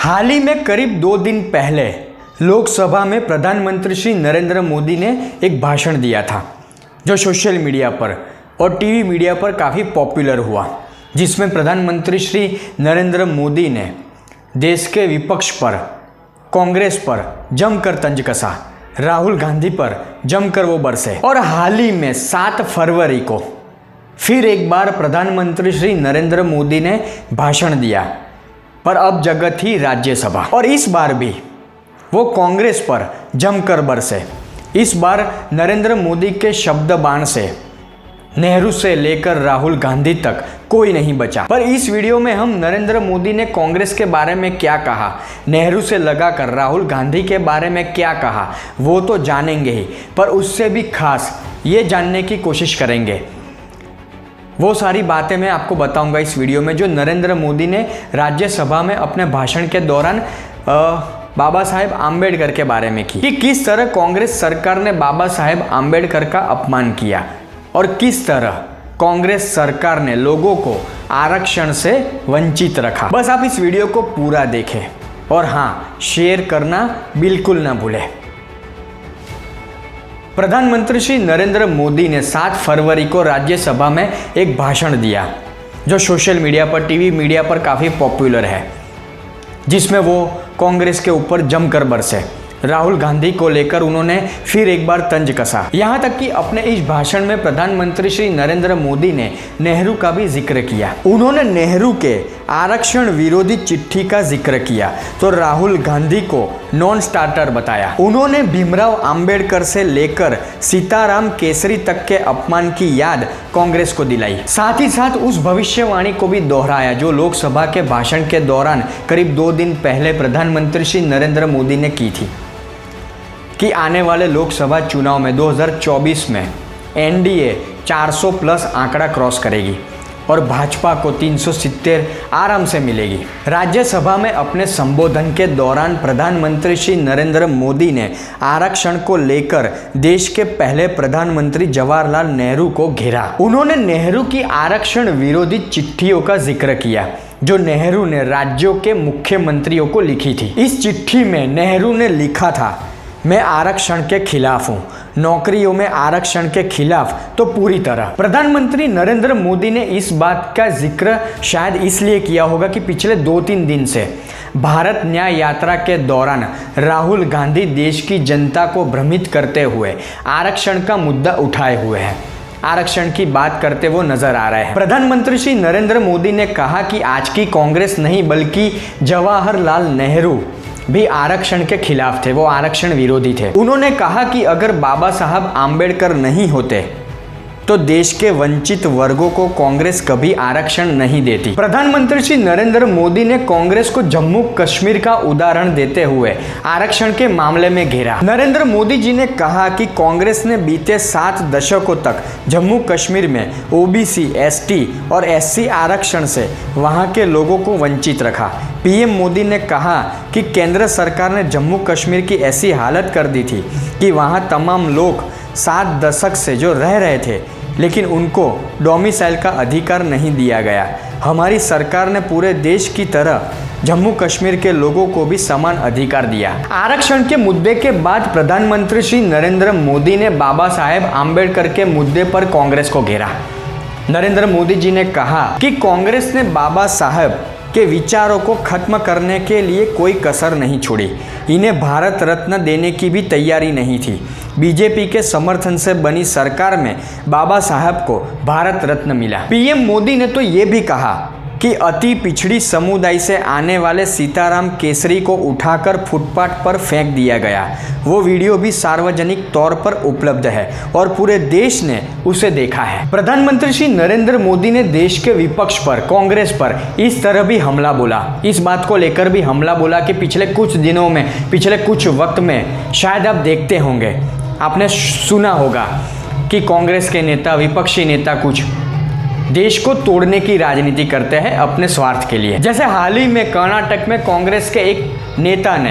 हाल ही में करीब 2 दिन पहले लोकसभा में प्रधानमंत्री श्री नरेंद्र मोदी ने एक भाषण दिया था जो सोशल मीडिया पर और टीवी मीडिया पर काफ़ी पॉपुलर हुआ, जिसमें प्रधानमंत्री श्री नरेंद्र मोदी ने देश के विपक्ष पर, कांग्रेस पर जमकर तंज कसा, राहुल गांधी पर जमकर वो बरसे। और हाल ही में 7 फरवरी को फिर एक बार प्रधानमंत्री श्री नरेंद्र मोदी ने भाषण दिया, पर अब जगह थी राज्यसभा। और इस बार भी वो कांग्रेस पर जमकर बरसे। इस बार नरेंद्र मोदी के शब्द बाण से नेहरू से लेकर राहुल गांधी तक कोई नहीं बचा। पर इस वीडियो में हम नरेंद्र मोदी ने कांग्रेस के बारे में क्या कहा, नेहरू से लगाकर राहुल गांधी के बारे में क्या कहा, वो तो जानेंगे ही, पर उससे भी खास ये जानने की कोशिश करेंगे। वो सारी बातें मैं आपको बताऊंगा इस वीडियो में जो नरेंद्र मोदी ने राज्यसभा में अपने भाषण के दौरान बाबा साहेब आम्बेडकर के बारे में की, कि किस तरह कांग्रेस सरकार ने बाबा साहेब आम्बेडकर का अपमान किया और किस तरह कांग्रेस सरकार ने लोगों को आरक्षण से वंचित रखा। बस आप इस वीडियो को पूरा देखें और हाँ, शेयर करना बिल्कुल ना भूलें। प्रधानमंत्री श्री नरेंद्र मोदी ने 7 फरवरी को राज्यसभा में एक भाषण दिया जो सोशल मीडिया पर, टीवी मीडिया पर काफ़ी पॉपुलर है, जिसमें वो कांग्रेस के ऊपर जमकर बरसे। राहुल गांधी को लेकर उन्होंने फिर एक बार तंज कसा। यहाँ तक कि अपने इस भाषण में प्रधानमंत्री श्री नरेंद्र मोदी ने नेहरू का भी जिक्र किया। उन्होंने नेहरू के आरक्षण विरोधी चिट्ठी का जिक्र किया तो राहुल गांधी को नॉन स्टार्टर बताया। उन्होंने भीमराव अंबेडकर से लेकर सीताराम केसरी तक के अपमान की याद कांग्रेस को दिलाई। साथ ही साथ उस भविष्यवाणी को भी दोहराया जो लोकसभा के भाषण के दौरान करीब 2 दिन पहले प्रधानमंत्री श्री नरेंद्र मोदी ने की थी, कि आने वाले लोकसभा चुनाव में 2024 में एनडीए 400 प्लस आंकड़ा क्रॉस करेगी और भाजपा को 370 आराम से मिलेगी। राज्यसभा में अपने संबोधन के दौरान प्रधानमंत्री श्री नरेंद्र मोदी ने आरक्षण को लेकर देश के पहले प्रधानमंत्री जवाहरलाल नेहरू को घेरा। उन्होंने नेहरू की आरक्षण विरोधी चिट्ठियों का जिक्र किया जो नेहरू ने राज्यों के मुख्यमंत्रियों को लिखी थी। इस चिट्ठी में नेहरू ने लिखा था, मैं आरक्षण के खिलाफ हूँ, नौकरियों में आरक्षण के खिलाफ तो पूरी तरह। प्रधानमंत्री नरेंद्र मोदी ने इस बात का जिक्र शायद इसलिए किया होगा कि पिछले 2-3 दिन से भारत न्याय यात्रा के दौरान राहुल गांधी देश की जनता को भ्रमित करते हुए आरक्षण का मुद्दा उठाए हुए हैं, आरक्षण की बात करते वो नजर आ रहे हैं। प्रधानमंत्री श्री नरेंद्र मोदी ने कहा कि आज की कांग्रेस नहीं बल्कि जवाहरलाल नेहरू भी आरक्षण के खिलाफ थे, वो आरक्षण विरोधी थे। उन्होंने कहा कि अगर बाबा साहब आम्बेडकर नहीं होते तो देश के वंचित वर्गों को कांग्रेस कभी आरक्षण नहीं देती। प्रधानमंत्री श्री नरेंद्र मोदी ने कांग्रेस को जम्मू कश्मीर का उदाहरण देते हुए आरक्षण के मामले में घेरा। नरेंद्र मोदी जी ने कहा कि कांग्रेस ने बीते 7 दशकों तक जम्मू कश्मीर में ओबीसी, एसटी और एससी आरक्षण से वहां के लोगों को वंचित रखा। पीएम मोदी ने कहा कि केंद्र सरकार ने जम्मू कश्मीर की ऐसी हालत कर दी थी कि वहां तमाम लोग 7 दशक से जो रह रहे थे लेकिन उनको डोमिसाइल का अधिकार नहीं दिया गया। हमारी सरकार ने पूरे देश की तरह जम्मू कश्मीर के लोगों को भी समान अधिकार दिया। आरक्षण के मुद्दे के बाद प्रधानमंत्री श्री नरेंद्र मोदी ने बाबा साहेब आम्बेडकर के मुद्दे पर कांग्रेस को घेरा। नरेंद्र मोदी जी ने कहा कि कांग्रेस ने बाबा साहेब के विचारों को खत्म करने के लिए कोई कसर नहीं छोड़ी। इन्हें भारत रत्न देने की भी तैयारी नहीं थी। बीजेपी के समर्थन से बनी सरकार में बाबा साहब को भारत रत्न मिला। पीएम मोदी ने तो ये भी कहा कि अति पिछड़ी समुदाय से आने वाले सीताराम केसरी को उठाकर फुटपाथ पर फेंक दिया गया। वो वीडियो भी सार्वजनिक तौर पर उपलब्ध है और पूरे देश ने उसे देखा है। प्रधानमंत्री श्री नरेंद्र मोदी ने देश के विपक्ष पर, कांग्रेस पर इस तरह भी हमला बोला, इस बात को लेकर भी हमला बोला कि पिछले कुछ दिनों में, पिछले कुछ वक्त में शायद आप देखते होंगे, आपने सुना होगा कि कांग्रेस के नेता, विपक्षी नेता कुछ देश को तोड़ने की राजनीति करते हैं अपने स्वार्थ के लिए। जैसे हाल ही में कर्नाटक में कांग्रेस के एक नेता ने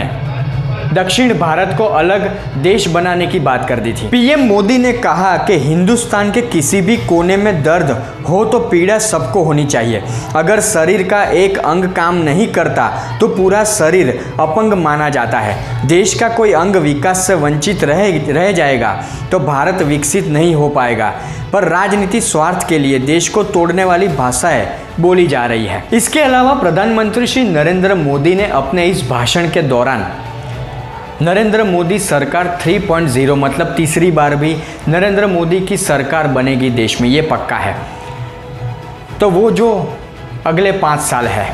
दक्षिण भारत को अलग देश बनाने की बात कर दी थी। पीएम मोदी ने कहा कि हिंदुस्तान के किसी भी कोने में दर्द हो तो पीड़ा सबको होनी चाहिए। अगर शरीर का एक अंग काम नहीं करता तो पूरा शरीर अपंग माना जाता है। देश का कोई अंग विकास से वंचित रह जाएगा तो भारत विकसित नहीं हो पाएगा। पर राजनीति स्वार्थ के लिए देश को तोड़ने वाली भाषाएं बोली जा रही है। इसके अलावा प्रधानमंत्री श्री नरेंद्र मोदी ने अपने इस भाषण के दौरान नरेंद्र मोदी सरकार 3.0 मतलब तीसरी बार भी नरेंद्र मोदी की सरकार बनेगी देश में, ये पक्का है। तो वो जो अगले 5 साल है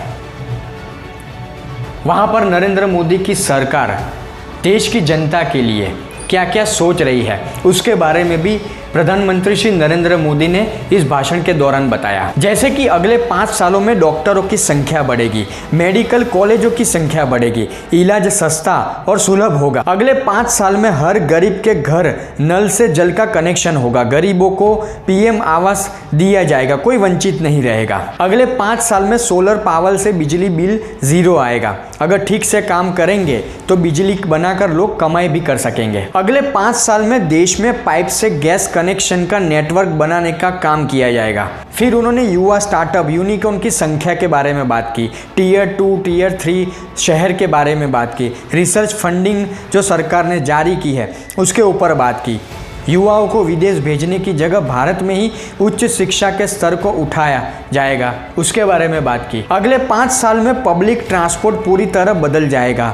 वहाँ पर नरेंद्र मोदी की सरकार देश की जनता के लिए क्या क्या सोच रही है उसके बारे में भी प्रधानमंत्री श्री नरेंद्र मोदी ने इस भाषण के दौरान बताया। जैसे कि अगले 5 सालों में डॉक्टरों की संख्या बढ़ेगी, मेडिकल कॉलेजों की संख्या बढ़ेगी, इलाज सस्ता और सुलभ होगा। अगले 5 साल में हर गरीब के घर नल से जल का कनेक्शन होगा, गरीबों को पीएम आवास दिया जाएगा, कोई वंचित नहीं रहेगा। अगले 5 साल में सोलर पावर से बिजली बिल 0 आएगा। अगर ठीक से काम करेंगे तो बिजली बनाकर लोग कमाई भी कर सकेंगे। अगले 5 साल में देश में पाइप से गैस कनेक्शन का नेटवर्क बनाने का काम किया जाएगा। फिर उन्होंने युवा स्टार्टअप यूनिकॉर्न की संख्या के बारे में बात की, टियर 2 टियर 3 शहर के बारे में बात की, रिसर्च फंडिंग जो सरकार ने जारी की है उसके ऊपर बात की, युवाओं को विदेश भेजने की जगह भारत में ही उच्च शिक्षा के स्तर को उठाया जाएगा उसके बारे में बात की। अगले 5 साल में पब्लिक ट्रांसपोर्ट पूरी तरह बदल जाएगा।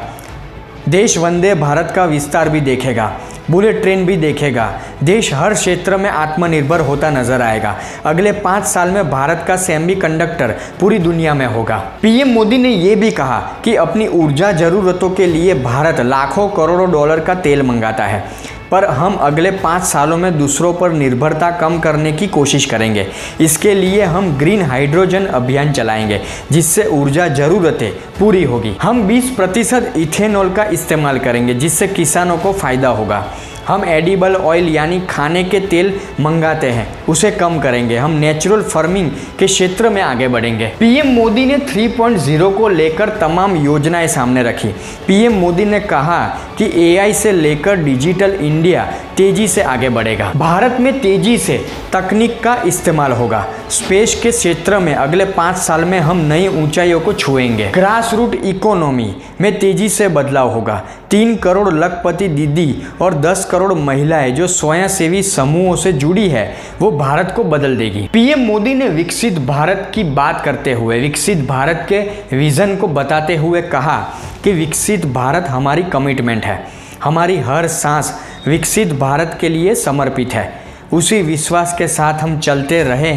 देश वंदे भारत का विस्तार भी देखेगा, बुलेट ट्रेन भी देखेगा। देश हर क्षेत्र में आत्मनिर्भर होता नजर आएगा। अगले 5 साल में भारत का सेमीकंडक्टर पूरी दुनिया में होगा। पीएम मोदी ने यह भी कहा कि अपनी ऊर्जा जरूरतों के लिए भारत लाखों करोड़ों डॉलर का तेल मंगाता है, पर हम अगले 5 सालों में दूसरों पर निर्भरता कम करने की कोशिश करेंगे। इसके लिए हम ग्रीन हाइड्रोजन अभियान चलाएंगे जिससे ऊर्जा जरूरतें पूरी होगी। हम 20% इथेनॉल का इस्तेमाल करेंगे जिससे किसानों को फायदा होगा। हम एडिबल ऑयल यानी खाने के तेल मंगाते हैं उसे कम करेंगे। हम नेचुरल फार्मिंग के क्षेत्र में आगे बढ़ेंगे। पीएम मोदी ने 3.0 को लेकर तमाम योजनाएं सामने रखी। पीएम मोदी ने कहा कि एआई से लेकर डिजिटल इंडिया तेजी से आगे बढ़ेगा। भारत में तेजी से तकनीक का इस्तेमाल होगा। स्पेस के क्षेत्र में अगले 5 साल में हम नई ऊंचाइयों को छुएंगे। ग्रास रूट इकोनॉमी में तेजी से बदलाव होगा। 3 करोड़ लखपति दीदी और 10 करोड़ महिलाएं जो स्वयंसेवी समूहों से जुड़ी है वो भारत को बदल देगी। पीएम मोदी ने विकसित भारत की बात करते हुए विकसित भारत के विजन को बताते हुए कहा कि विकसित भारत हमारी कमिटमेंट है। हमारी हर सांस विकसित भारत के लिए समर्पित है। उसी विश्वास के साथ हम चल रहे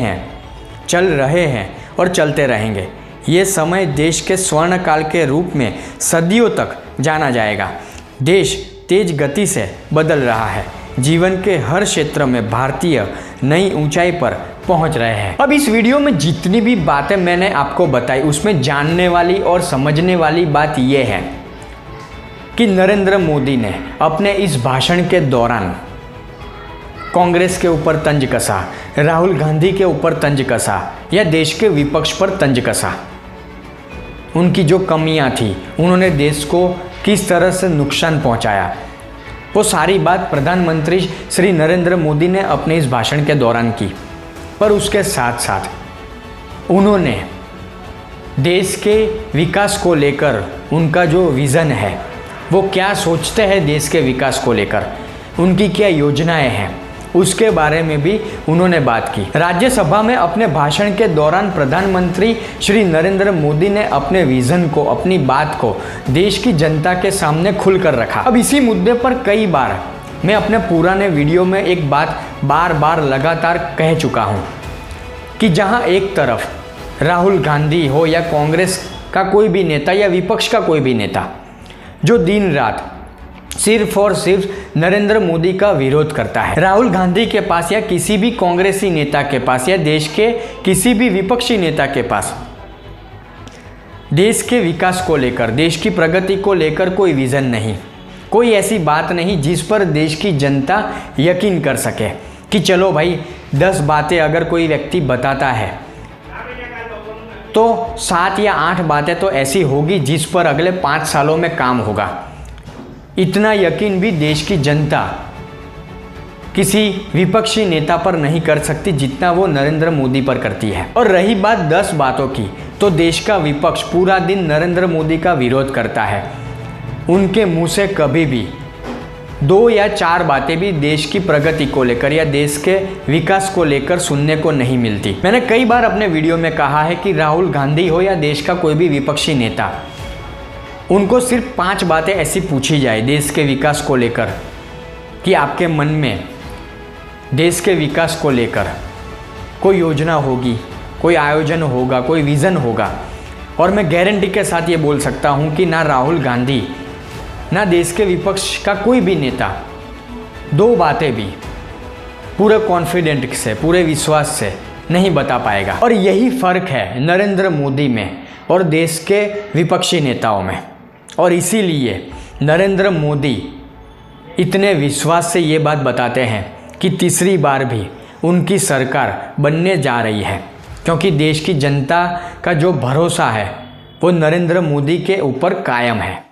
हैं और चलते रहेंगे। ये समय देश के स्वर्ण काल के रूप में सदियों तक जाना जाएगा। देश तेज गति से बदल रहा है। जीवन के हर क्षेत्र में भारतीय नई ऊंचाई पर पहुंच रहे हैं। अब इस वीडियो में जितनी भी बातें मैंने आपको बताई उसमें जानने वाली और समझने वाली बात यह है कि नरेंद्र मोदी ने अपने इस भाषण के दौरान कांग्रेस के ऊपर तंज कसा, राहुल गांधी के ऊपर तंज कसा या देश के विपक्ष पर तंज कसा। उनकी जो कमियां थी, उन्होंने देश को किस तरह से नुकसान पहुंचाया, वो सारी बात प्रधानमंत्री श्री नरेंद्र मोदी ने अपने इस भाषण के दौरान की। पर उसके साथ साथ उन्होंने देश के विकास को लेकर उनका जो विज़न है, वो क्या सोचते हैं देश के विकास को लेकर, उनकी क्या योजनाएं हैं, उसके बारे में भी उन्होंने बात की। राज्यसभा में अपने भाषण के दौरान प्रधानमंत्री श्री नरेंद्र मोदी ने अपने विजन को, अपनी बात को देश की जनता के सामने खुलकर रखा। अब इसी मुद्दे पर कई बार मैं अपने पुराने वीडियो में एक बात बार बार लगातार कह चुका हूँ कि जहाँ एक तरफ राहुल गांधी हो या कांग्रेस का कोई भी नेता या विपक्ष का कोई भी नेता जो दिन रात सिर्फ और सिर्फ नरेंद्र मोदी का विरोध करता है, राहुल गांधी के पास या किसी भी कांग्रेसी नेता के पास या देश के किसी भी विपक्षी नेता के पास देश के विकास को लेकर, देश की प्रगति को लेकर कोई विजन नहीं, कोई ऐसी बात नहीं जिस पर देश की जनता यकीन कर सके कि चलो भाई 10 बातें अगर कोई व्यक्ति बताता है तो 7 या 8 बातें तो ऐसी होगी जिस पर अगले 5 सालों में काम होगा। इतना यकीन भी देश की जनता किसी विपक्षी नेता पर नहीं कर सकती जितना वो नरेंद्र मोदी पर करती है। और रही बात 10 बातों की, तो देश का विपक्ष पूरा दिन नरेंद्र मोदी का विरोध करता है। उनके मुंह से कभी भी 2 या 4 बातें भी देश की प्रगति को लेकर या देश के विकास को लेकर सुनने को नहीं मिलती। मैंने कई बार अपने वीडियो में कहा है कि राहुल गांधी हो या देश का कोई भी विपक्षी नेता, उनको सिर्फ 5 बातें ऐसी पूछी जाए देश के विकास को लेकर कि आपके मन में देश के विकास को लेकर कोई योजना होगी, कोई आयोजन होगा, कोई विज़न होगा, और मैं गारंटी के साथ ये बोल सकता हूँ कि ना राहुल गांधी ना देश के विपक्ष का कोई भी नेता 2 बातें भी पूरे कॉन्फिडेंट से, पूरे विश्वास से नहीं बता पाएगा। और यही फ़र्क है नरेंद्र मोदी में और देश के विपक्षी नेताओं में। और इसीलिए नरेंद्र मोदी इतने विश्वास से ये बात बताते हैं कि तीसरी बार भी उनकी सरकार बनने जा रही है, क्योंकि देश की जनता का जो भरोसा है वो नरेंद्र मोदी के ऊपर कायम है।